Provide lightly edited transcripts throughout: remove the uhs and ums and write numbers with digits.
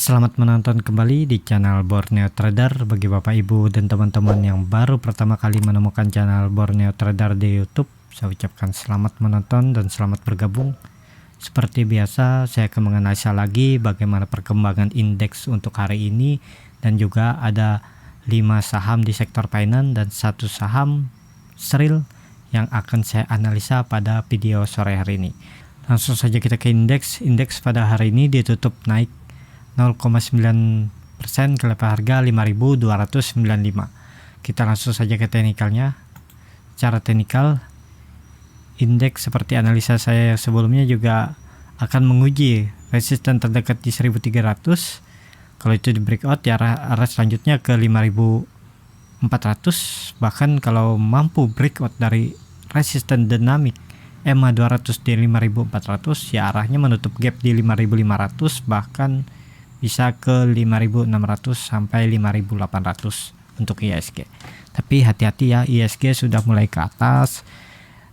Selamat menonton kembali di channel Borneo Trader. Bagi Bapak Ibu dan teman-teman yang baru pertama kali menemukan channel Borneo Trader di YouTube, saya ucapkan selamat menonton dan selamat bergabung. Seperti biasa, saya akan menganalisa lagi bagaimana perkembangan indeks untuk hari ini, dan juga ada 5 saham di sektor finance dan 1 saham Sril yang akan saya analisa pada video sore hari ini. Langsung saja kita ke indeks. Indeks pada hari ini ditutup naik 0,9% ke level harga 5.295. Kita langsung saja ke teknikalnya. Secara teknikal, indeks seperti analisa saya sebelumnya juga akan menguji resisten terdekat di 1.300. Kalau itu di breakout ya arah selanjutnya ke 5.400. Bahkan kalau mampu breakout dari resisten dinamik EMA 200 di 5.400, ya arahnya menutup gap di 5.500, bahkan bisa ke 5.600 sampai 5.800 untuk ISG. Tapi hati-hati ya, ISG sudah mulai ke atas.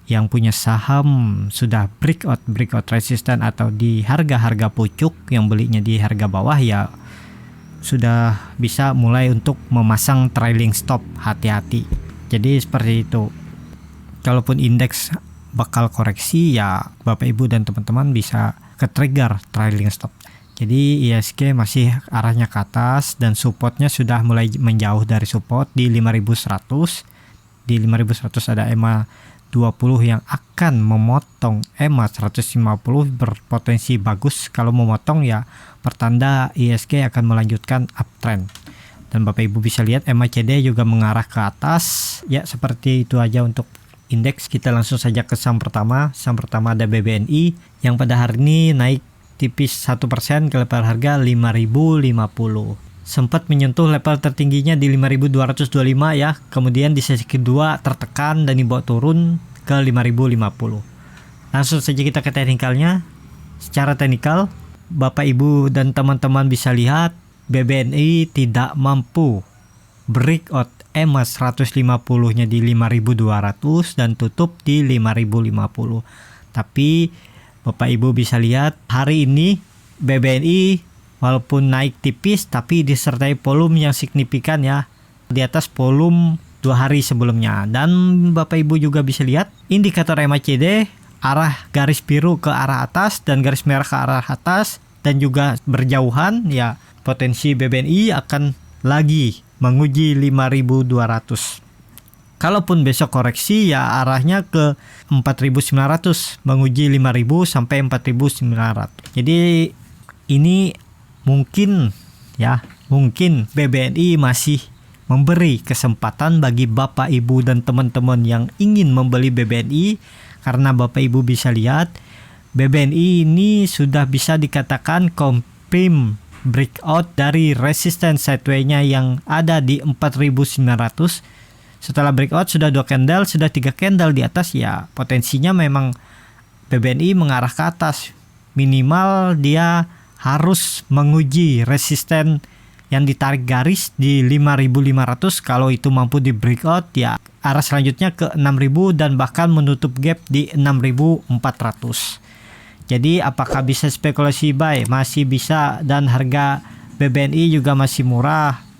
Yang punya saham sudah breakout resisten atau di harga-harga pucuk, yang belinya di harga bawah ya sudah bisa mulai untuk memasang trailing stop. Hati-hati. Jadi seperti itu. Kalaupun indeks bakal koreksi, ya Bapak Ibu dan teman-teman bisa ke trigger trailing stop. Jadi ISG masih arahnya ke atas dan supportnya sudah mulai menjauh dari support di 5.100. Di 5.100 ada EMA 20 yang akan memotong EMA 150, berpotensi bagus. Kalau memotong ya pertanda ISG akan melanjutkan uptrend. Dan Bapak Ibu bisa lihat MACD juga mengarah ke atas. Ya seperti itu aja untuk indeks. Kita langsung saja ke saham pertama. Saham pertama ada BBNI yang pada hari ini naik tipis 1% ke level harga 5.050. Sempat menyentuh level tertingginya di 5.225 ya. Kemudian di sesi kedua tertekan dan dibawa turun ke 5.050. Langsung saja kita ke teknikalnya. Secara teknikal, Bapak Ibu dan teman-teman bisa lihat BBNI tidak mampu breakout EMA 150-nya di 5.200 dan tutup di 5.050. Tapi Bapak Ibu bisa lihat hari ini BBNI walaupun naik tipis tapi disertai volume yang signifikan ya, di atas volume 2 hari sebelumnya. Dan Bapak Ibu juga bisa lihat indikator MACD arah garis biru ke arah atas dan garis merah ke arah atas dan juga berjauhan ya, potensi BBNI akan lagi menguji 5.200. Kalaupun besok koreksi ya arahnya ke 4.900, menguji 5.000 sampai 4.900. Jadi ini mungkin BBNI masih memberi kesempatan bagi Bapak Ibu dan teman-teman yang ingin membeli BBNI, karena Bapak Ibu bisa lihat BBNI ini sudah bisa dikatakan confirm breakout dari resistance sideway-nya yang ada di 4.900. Setelah breakout sudah 2 candle, sudah 3 candle di atas, ya potensinya memang BBNI mengarah ke atas. Minimal dia harus menguji resisten yang ditarik garis di 5.500. Kalau itu mampu di breakout ya arah selanjutnya ke 6.000 dan bahkan menutup gap di 6.400. Jadi apakah bisa spekulasi buy? Masih bisa, dan harga BBNI juga masih murah.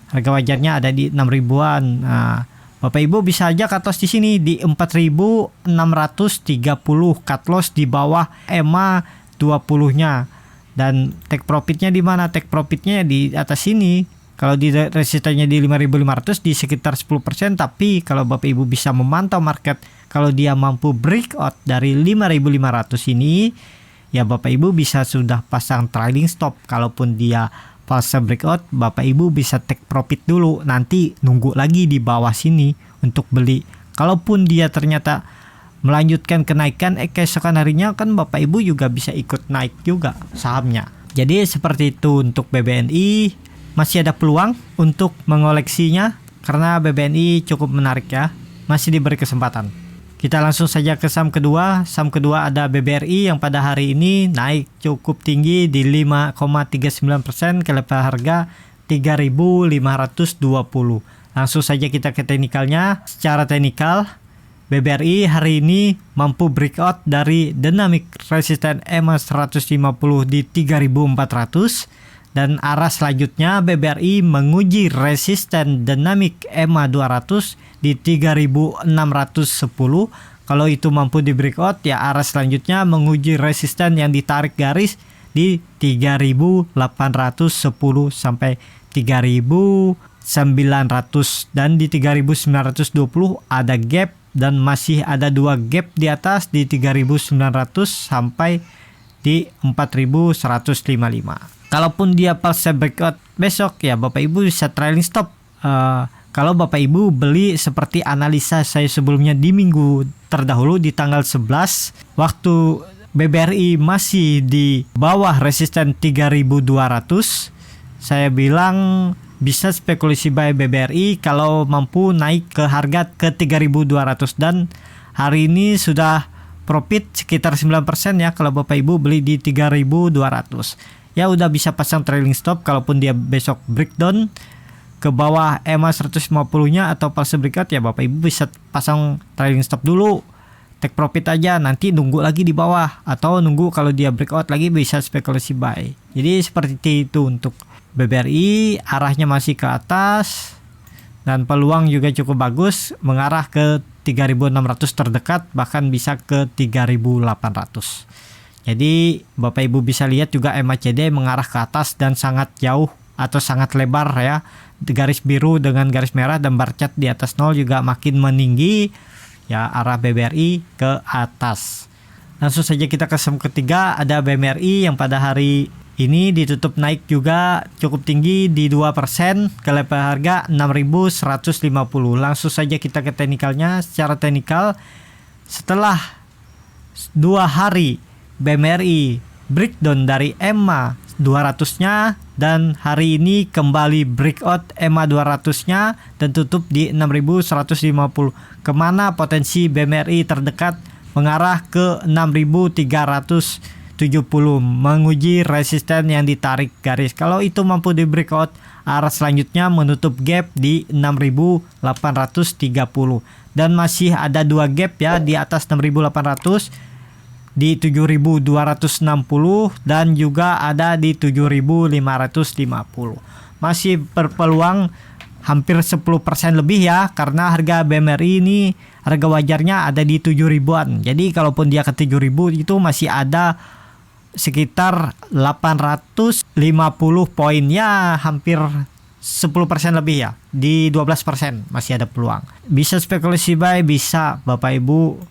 Harga wajarnya ada di 6.000-an. Nah, Bapak Ibu bisa aja cut loss di sini di 4.630, cut loss di bawah EMA 20-nya. Dan take profitnya di mana? Take profitnya di atas sini. Kalau di resistennya di 5.500 di sekitar 10%, tapi kalau Bapak Ibu bisa memantau market, kalau dia mampu breakout dari 5.500 ini, ya Bapak Ibu bisa sudah pasang trailing stop. Kalaupun dia fase breakout, Bapak Ibu bisa take profit dulu, nanti nunggu lagi di bawah sini untuk beli. Kalaupun dia ternyata melanjutkan kenaikan, keesokan harinya kan Bapak Ibu juga bisa ikut naik juga sahamnya. Jadi seperti itu untuk BBNI. Masih ada peluang untuk mengoleksinya karena BBNI cukup menarik ya, masih diberi kesempatan. Kita langsung saja ke saham kedua. Saham kedua ada BBRI yang pada hari ini naik cukup tinggi di 5,39% ke level harga 3.520. Langsung saja kita ke teknikalnya. Secara teknikal, BBRI hari ini mampu breakout dari dynamic resistance EMA 150 di 3.400 Dan arah selanjutnya BBRI menguji resisten dinamik EMA 200 di 3610. Kalau itu mampu di breakout, ya arah selanjutnya menguji resisten yang ditarik garis di 3810 sampai 3900, dan di 3920 ada gap dan masih ada 2 gap di atas di 3900 sampai di 4155. Kalaupun dia pulse breakout besok, ya Bapak Ibu bisa trailing stop. Kalau Bapak Ibu beli seperti analisa saya sebelumnya di minggu terdahulu di tanggal 11, waktu BBRI masih di bawah resisten 3200, saya bilang bisa spekulasi buy BBRI kalau mampu naik ke harga ke 3200, dan hari ini sudah profit sekitar 9% ya kalau Bapak Ibu beli di 3200. Ya udah bisa pasang trailing stop. Kalaupun dia besok breakdown ke bawah EMA 150-nya atau pulse breakout, ya Bapak Ibu bisa pasang trailing stop dulu. Take profit aja, nanti nunggu lagi di bawah, atau nunggu kalau dia breakout lagi bisa spekulasi buy. Jadi seperti itu untuk BBRI, arahnya masih ke atas dan peluang juga cukup bagus mengarah ke 3600 terdekat, bahkan bisa ke 3800. Jadi Bapak Ibu bisa lihat juga MACD mengarah ke atas dan sangat jauh atau sangat lebar ya. Garis biru dengan garis merah dan bar chart di atas 0 juga makin meninggi ya, arah BBRI ke atas. Langsung saja kita ke saham ketiga, ada BMRI yang pada hari ini ditutup naik juga cukup tinggi di 2% ke level harga 6.150. Langsung saja kita ke teknikalnya. Secara teknikal, setelah 2 hari BMRI breakdown dari EMA 200-nya dan hari ini kembali breakout EMA 200-nya dan tutup di 6.150. Kemana potensi BMRI terdekat? Mengarah ke 6.370, menguji resisten yang ditarik garis. Kalau itu mampu di breakout, arah selanjutnya menutup gap di 6.830, dan masih ada 2 gap ya di atas 6.800 di 7.260 dan juga ada di 7.550. Masih berpeluang hampir 10% lebih ya, karena harga BMRI ini harga wajarnya ada di 7.000-an. Jadi kalaupun dia ke 7.000 itu masih ada sekitar 850 poin ya, hampir 10% lebih ya, di 12% masih ada peluang. Bisa spekulasi buy, bisa Bapak Ibu,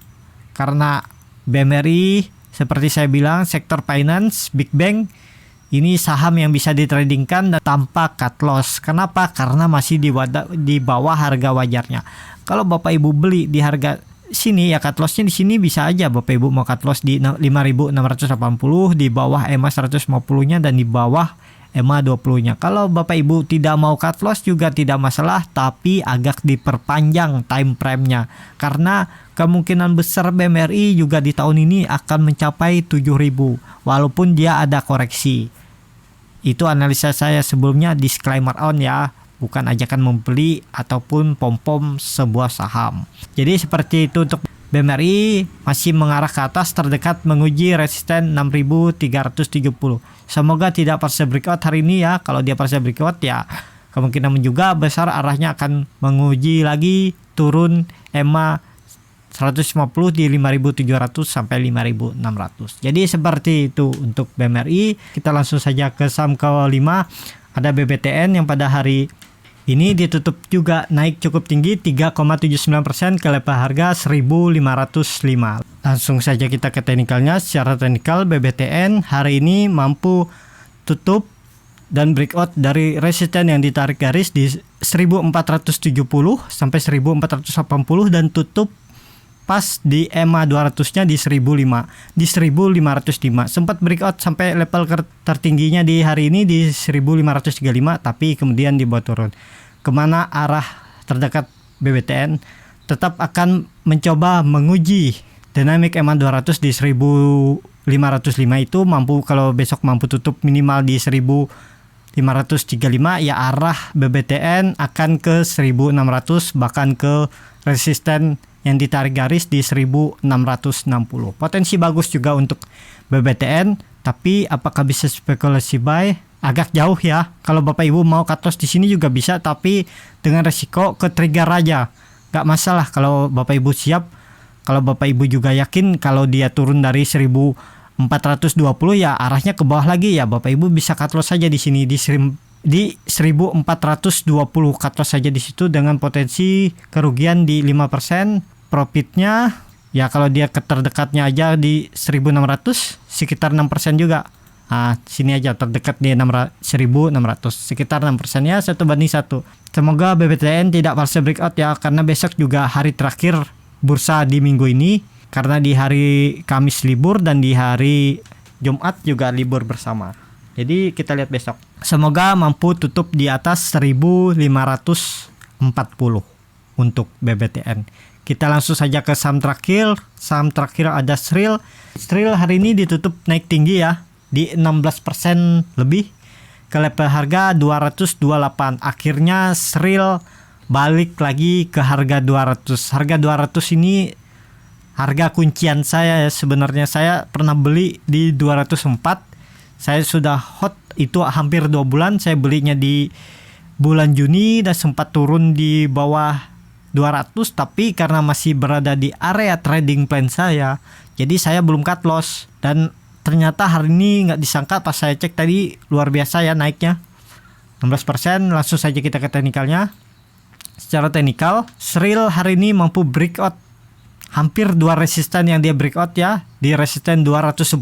karena BMRI seperti saya bilang sektor finance, big bank, ini saham yang bisa ditradingkan dan tanpa cut loss. Kenapa? Karena masih di bawah harga wajarnya. Kalau Bapak Ibu beli di harga sini ya, cut lossnya di sini bisa aja Bapak Ibu mau cut loss di 5.680, di bawah EMA 150-nya dan di bawah EMA 20-nya. Kalau Bapak Ibu tidak mau cut loss juga tidak masalah, tapi agak diperpanjang time frame-nya, karena kemungkinan besar BMRI juga di tahun ini akan mencapai 7.000 walaupun dia ada koreksi. Itu analisa saya sebelumnya, disclaimer on ya, bukan ajakan membeli ataupun pom-pom sebuah saham. Jadi seperti itu untuk BMRI, masih mengarah ke atas terdekat menguji resisten 6.370. Semoga tidak partial breakout hari ini ya. Kalau dia partial breakout ya kemungkinan juga besar arahnya akan menguji lagi turun EMA 150 di 5.700 sampai 5.600. Jadi seperti itu untuk BMRI. Kita langsung saja ke saham kelima, ada BBTN yang pada hari ini ditutup juga naik cukup tinggi 3,79% ke level harga 1.505. Langsung saja kita ke teknikalnya. Secara teknikal BBTN hari ini mampu tutup dan breakout dari resisten yang ditarik garis di 1.470 sampai 1.480 dan tutup pas di EMA 200-nya di 1.005, di 1.505. Sempat breakout sampai level tertingginya di hari ini di 1.535, tapi kemudian dibawa turun. Kemana arah terdekat BBTN? Tetap akan mencoba menguji dynamic EMA 200 di 1.505 itu mampu, kalau besok mampu tutup minimal di 1.535 ya, arah BBTN akan ke 1.600 bahkan ke resisten yang ditarik garis di 1.660. Potensi bagus juga untuk BBTN, tapi apakah bisa spekulasi buy agak jauh ya. Kalau Bapak Ibu mau cut loss di sini juga bisa, tapi dengan resiko ke trigger aja. Gak masalah kalau Bapak Ibu siap. Kalau Bapak Ibu juga yakin kalau dia turun dari 1420 ya arahnya ke bawah lagi ya, Bapak Ibu bisa cut loss saja di sini di 1420 cut loss saja di situ dengan potensi kerugian di 5%, profitnya ya kalau dia terdekatnya aja di 1600 sekitar 6% juga. Nah, sini aja terdekat di 1600 sekitar 6% ya, 1:1. Semoga BBTN tidak false breakout ya, karena besok juga hari terakhir bursa di minggu ini, karena di hari Kamis libur dan di hari Jumat juga libur bersama. Jadi kita lihat besok. Semoga mampu tutup di atas 1540 untuk BBTN. Kita langsung saja ke saham terakhir. Saham terakhir ada Sril. Sril hari ini ditutup naik tinggi ya, di 16% lebih ke level harga 228. Akhirnya Sril balik lagi ke harga 200. Harga 200 ini harga kuncian saya ya. Sebenarnya saya pernah beli di 204. Saya sudah hot itu hampir 2 bulan. Saya belinya di bulan Juni dan sempat turun di bawah 200, tapi karena masih berada di area trading plan saya, jadi saya belum cut loss. Dan ternyata hari ini nggak disangka pas saya cek tadi luar biasa ya naiknya 16%. Langsung saja kita ke teknikalnya. Secara teknikal, Sril hari ini mampu breakout hampir 2 resisten yang dia breakout ya, di resisten 210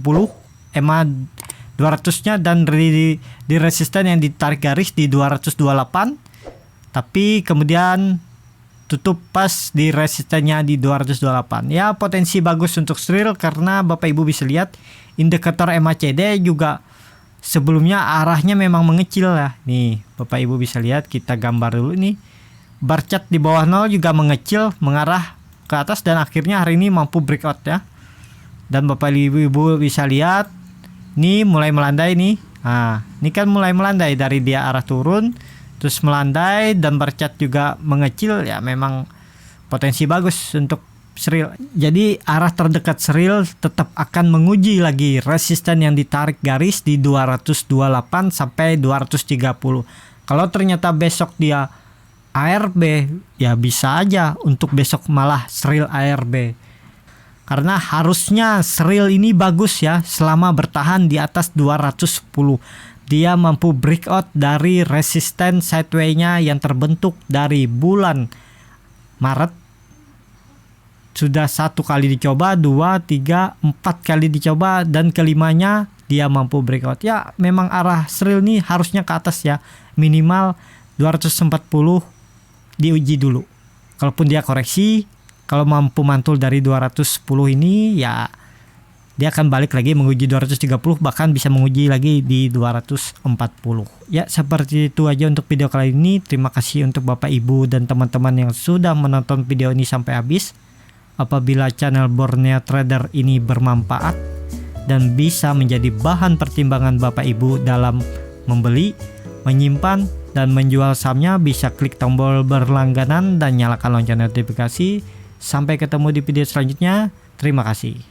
EMA 200-nya dan di resisten yang ditarik garis di 228, tapi kemudian tutup pas di resistennya di 228. Ya, potensi bagus untuk Sril karena Bapak Ibu bisa lihat indikator MACD juga sebelumnya arahnya memang mengecil ya. Nih, Bapak Ibu bisa lihat, kita gambar dulu nih. Bar chart di bawah 0 juga mengecil mengarah ke atas dan akhirnya hari ini mampu breakout ya. Dan Bapak Ibu bisa lihat nih mulai melandai nih. Nah, ini kan mulai melandai dari dia arah turun terus melandai dan bar chart juga mengecil ya, memang potensi bagus untuk Sril. Jadi arah terdekat Sril tetap akan menguji lagi resisten yang ditarik garis di 228 sampai 230. Kalau ternyata besok dia ARB ya bisa aja untuk besok malah Sril ARB. Karena harusnya Sril ini bagus ya selama bertahan di atas 210. Dia mampu breakout dari resisten sideway-nya yang terbentuk dari bulan Maret. Sudah 1 kali dicoba, 2, 3, 4 kali dicoba, dan kelimanya dia mampu breakout. Ya memang arah Sril ini harusnya ke atas ya, minimal 240 diuji dulu. Kalaupun dia koreksi, kalau mampu mantul dari 210 ini ya dia akan balik lagi menguji 230, bahkan bisa menguji lagi di 240. Ya, seperti itu aja untuk video kali ini. Terima kasih untuk Bapak Ibu dan teman-teman yang sudah menonton video ini sampai habis. Apabila channel Borneo Trader ini bermanfaat dan bisa menjadi bahan pertimbangan Bapak Ibu dalam membeli, menyimpan, dan menjual sahamnya, bisa klik tombol berlangganan dan nyalakan lonceng notifikasi. Sampai ketemu di video selanjutnya. Terima kasih.